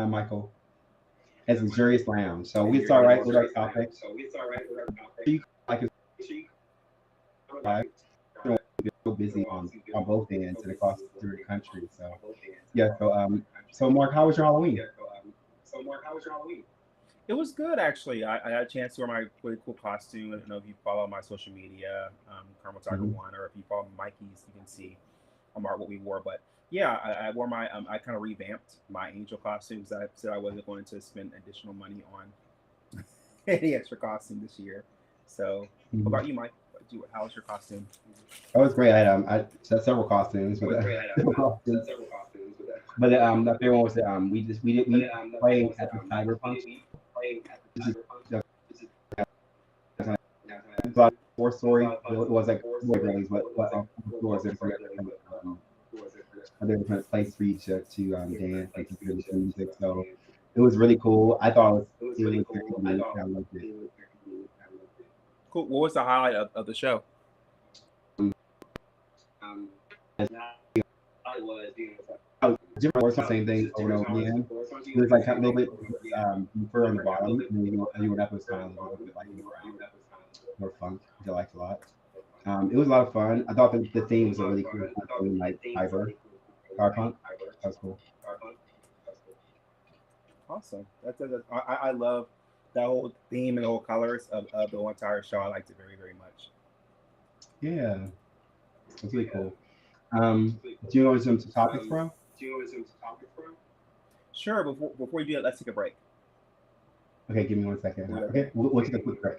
Michael. It's Luxurious Lounge. So we start right with our topic. You like it's so busy on both ends and across through the country. So yeah. So Mark, how was your Halloween? It was good actually. I had a chance to wear my really cool costume. I don't know if you follow my social media, Carmel Tiger Mm-hmm. One, or if you follow Mikey's, you can see what we wore. But yeah, I wore my I kind of revamped my angel costumes. I said I wasn't going to spend additional money on any extra costume this year. So, what Mm-hmm. about you, Mike? How's your costume? That was great. I set several costumes with several costumes. But the favorite one was we played at the cyberpunk. Which is the four story. It was like four buildings, but floors there was um, a different place for you to dance and to hear the music. So it was really cool. I thought it was very unique. I loved it. Cool. What was the highlight of the show? Different words, the same thing over and over again. It was like a little bit deeper on the bottom, and then you went up, it was kind of a little bit like more funk, which I liked a lot. It was a lot of fun. I thought the theme was a really cool theme, like cyber punk. That was cool. Awesome. I love that whole theme and the whole colors of the whole entire show. I liked it very, very much. Yeah, it was really cool. Do you know some topics, bro? Sure. Before you do that, let's take a break. Okay, give me 1 second. We'll be right Okay, back. we'll take a quick break.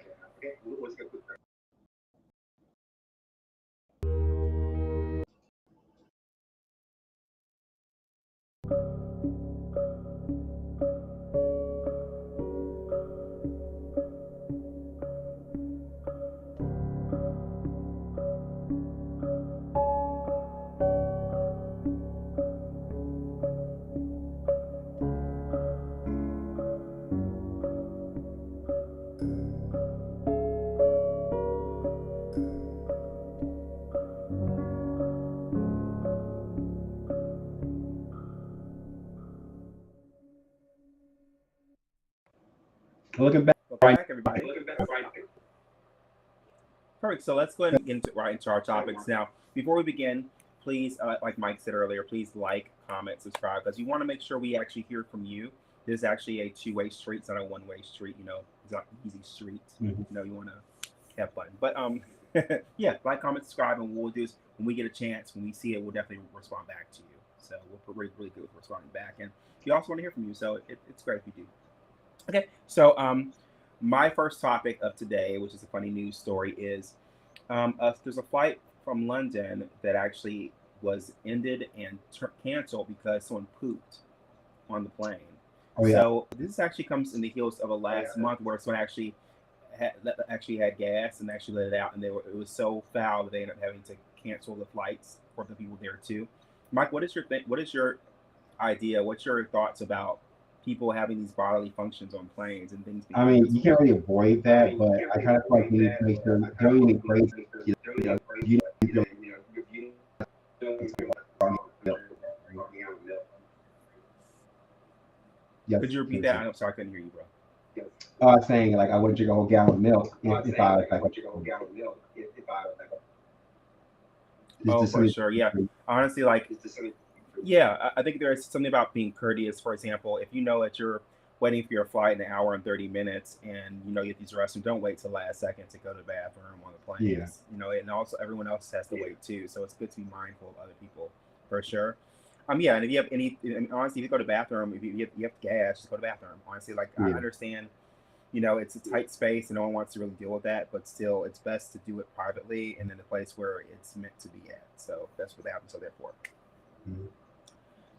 Looking back Welcome right back, everybody. Perfect. So let's go ahead and get right into our topics now. Before we begin, please, like Mike said earlier, please like, comment, subscribe, because we want to make sure we actually hear from you. This is actually a two-way street. It's not a one-way street. It's not an easy street. now. Mhm. You want to have fun. But yeah, like, comment, subscribe, and what we'll do is when we get a chance, when we see it, we'll definitely respond back to you. So we're really, really good with responding back, and we also want to hear from you. So it's great if you do. Okay, so my first topic of today, which is a funny news story, is there's a flight from London that actually was ended and canceled because someone pooped on the plane. Oh yeah. So this actually comes in the heels of a last month where someone actually had gas and actually let it out, and it was so foul that they ended up having to cancel the flights for the people there too. Mike, what is your idea? What's your thoughts about people having these bodily functions on planes and things being I mean, you canceled? can't really avoid that, but I kind of feel like you need to make sure you don't need crazy. You know, yes, Could you repeat that? seriously. I'm sorry, I couldn't hear you, bro. I was saying like I wouldn't drink a whole gallon of milk if I was like Oh, just for something. sure. Yeah. Honestly, like, yeah, I think there's something about being courteous. For example, if you know that you're waiting for your flight in an hour and 30 minutes and you get these restrooms, don't wait till the last second to go to the bathroom on the plane. Yeah. And also everyone else has to wait too. So it's good to be mindful of other people for sure. Yeah, and if you have and honestly, if you go to the bathroom, if you have gas, just go to the bathroom. Honestly, like, I Yeah. understand, it's a tight space and no one wants to really deal with that, but still, it's best to do it privately and in a place where it's meant to be at. So that's what happens. So therefore, Mhm.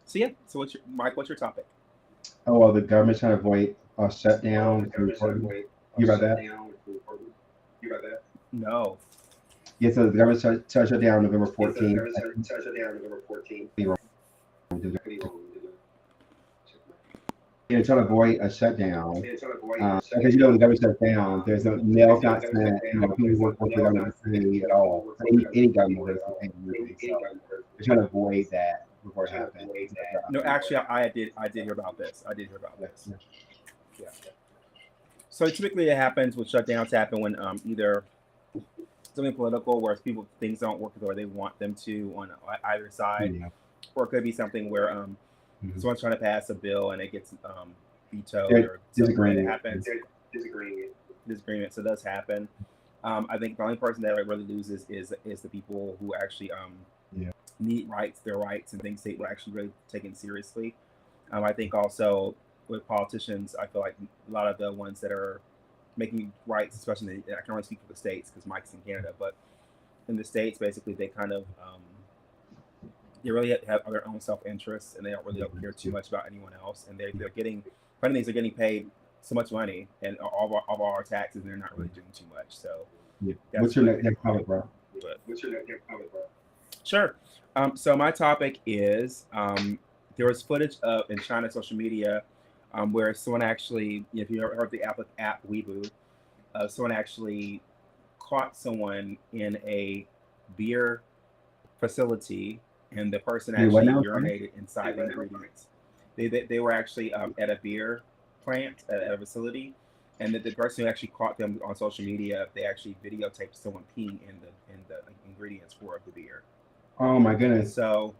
so yeah. So Mike? What's your topic? Oh well, the government's trying to avoid a shutdown for reporting. You read that? No. Yeah, so the government's trying to shut down November 14th. They're trying to avoid a shutdown because when the government shuts down, there's no mail's not sent. People who work for the government is paid at all. Any government is paid anything. So they're trying to avoid that. before it happened. No, actually, I did hear about this. I did hear about this. Yeah. So typically, it happens when shutdowns happen when either something political, where people things don't work the way they want them to on either side, Yeah. or it could be something where someone's trying to pass a bill and it gets vetoed They're or something that disagreeing. happens. Disagreement. So it does happen. I think the only person that really loses is the people who actually Yeah. need their rights and things they were actually really taken seriously. I think also with politicians, I feel like a lot of the ones that are making rights, especially I can only speak for the states because Mike's in Canada, but in the states, basically they kind of they really have their own self interests and they don't care too much about anyone else, and they're getting funny things. They're getting paid so much money and all of our taxes, and they're not really doing too much. So Yeah. What's your next topic, bro? Sure. So my topic is there was footage of in China social media where someone actually, if you ever heard the app Weibo, someone actually caught someone in a beer facility, and the person actually urinated inside the ingredients. They were actually at a beer plant at a facility, and the person who actually caught them on social media, they actually videotaped someone peeing in the ingredients for the beer. Oh my goodness! So,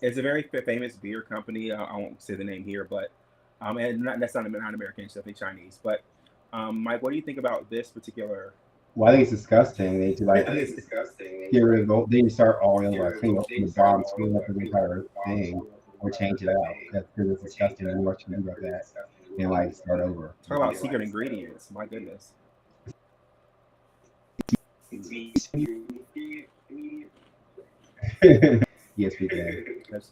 it's a very famous beer company. I won't say the name here, but and that's not American, it's definitely Chinese. But Mike, what do you think about this particular? Well, I think it's disgusting. They do like get rid of they start all over, clean up the bottom, clean up the entire thing, or change it out. That's because it's disgusting. And what you do about that, and like start over. Talk about secret ingredients. My goodness. Yes, we did. That's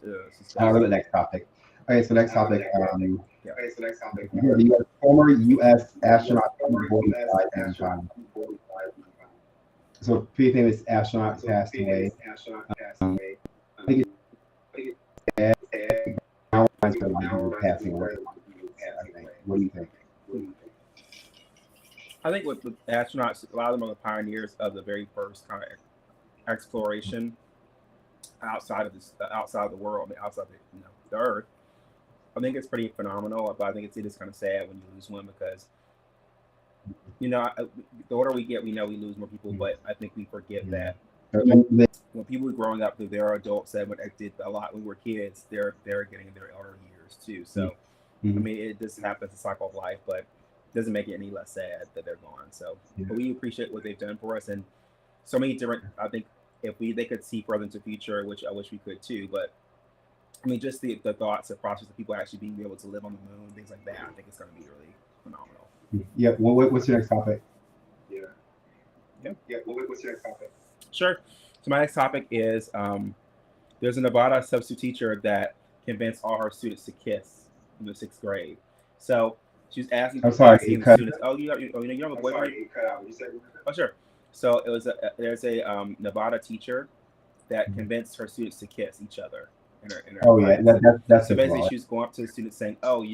I'll go to the next topic. Okay, so next topic. The former U.S. astronaut died in China. So, pretty famous astronaut passed away. I think it's passing away. What do you think? I think with astronauts, a lot of them are the pioneers of the very first kind of exploration outside of the world, I mean, outside the Earth. I think it's pretty phenomenal, but I think it is kind of sad when you lose one because, the older we get, we know we lose more people, but I think we forget that when people are growing up, they're adults that did a lot when we were kids, they're getting in their elder years too. So, I mean, it just happens, a cycle of life, but it doesn't make it any less sad that they're gone. So, but we appreciate what they've done for us, and so many different. I think if they could see further into the future, which I wish we could too, but I mean, just the thoughts, the process of people actually being able to live on the moon, things like that, I think it's going to be really phenomenal. Yeah. Well, what's your next topic? What's your next topic? Sure. So my next topic is there's a Nevada substitute teacher that convinced all her students to kiss in the 6th grade. So she was asking the students, you have a boyfriend? Oh, sure. So it was there's a Nevada teacher that convinced her students to kiss each other in her class. That's so basically she was going up to the students saying, that's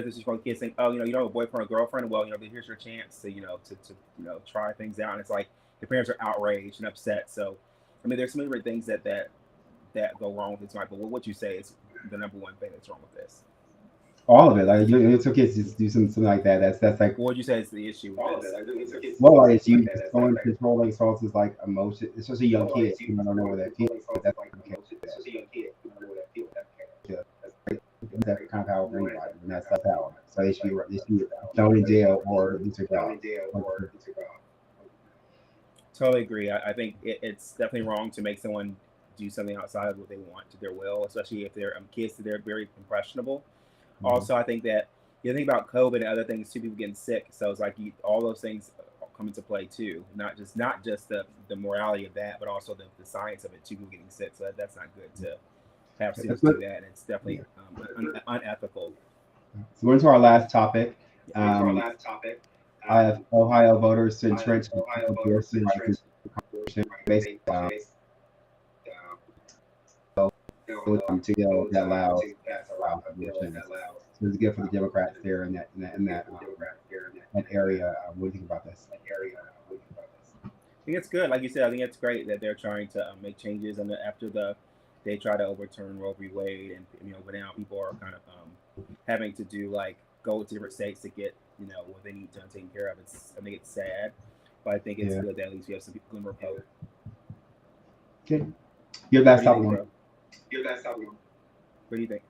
just from kids saying, you don't have a boyfriend or girlfriend. Well, here's your chance to try things out. And it's like the parents are outraged and upset. So, I mean, there's so many different things that go wrong with this. But what would you say is the number one thing that's wrong with this? All of it. Like it's okay to just do something like that. That's like. What would you say is the issue with this? Well, like it's you going controlling sources like emotion, especially young kids. You don't know where that feels. That's that kind of power for anybody, and that's that power. So they should be thrown in jail or Totally agree. I think it's definitely wrong to make someone do something outside of what they want to their will, especially if they're kids. They're very impressionable. Also, I think that you think about COVID and other things too, people getting sick. So it's like all those things come into play too. Not just the morality of that, but also the science of it too. People getting sick. So that's not good to have students do that. And it's definitely unethical. So we're into our last topic. I have Ohio voters to entrench based to that allows abortion. So it's good for the Democrats there in that area. What do you think about this? think it's good. Like you said, I think it's great that they're trying to make changes, and after they try to overturn Roe v. Wade, and but now people are kind of having to do like go to different states to get what they need done taken care of. I think it's sad, but I think it's good that at least we have some glimmer of hope. Okay, your last topic, bro. What do you think?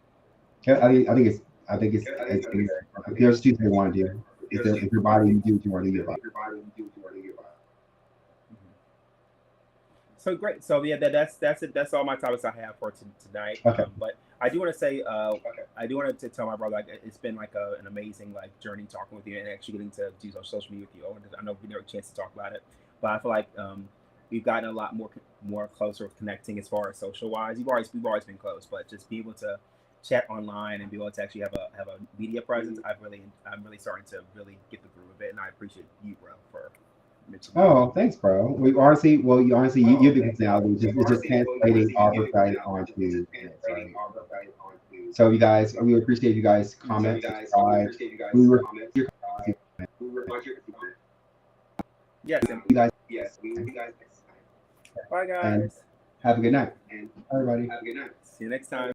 I think it's there's two things I want to do. If your body, you do what you want to do your body. So great. So yeah, that's it. That's all my topics I have for tonight. Okay. But I do want to say, I do want to tell my brother, like, it's been like an amazing like journey talking with you and actually getting to do social media with you. I know we never had a chance to talk about it, but I feel like we've gotten a lot more closer with connecting as far as social wise. We've always been close, but just be able to chat online and be able to actually have a media presence. I'm really starting to really get the groove of it, and I appreciate you, bro, for. Oh, thanks, bro. We honestly, you're the personality. It's just translating Arbor onto this, right? So you guys, we appreciate you guys comment, subscribe. We were Yes, you guys. Bye, guys. And have a good night, everybody. See you next time.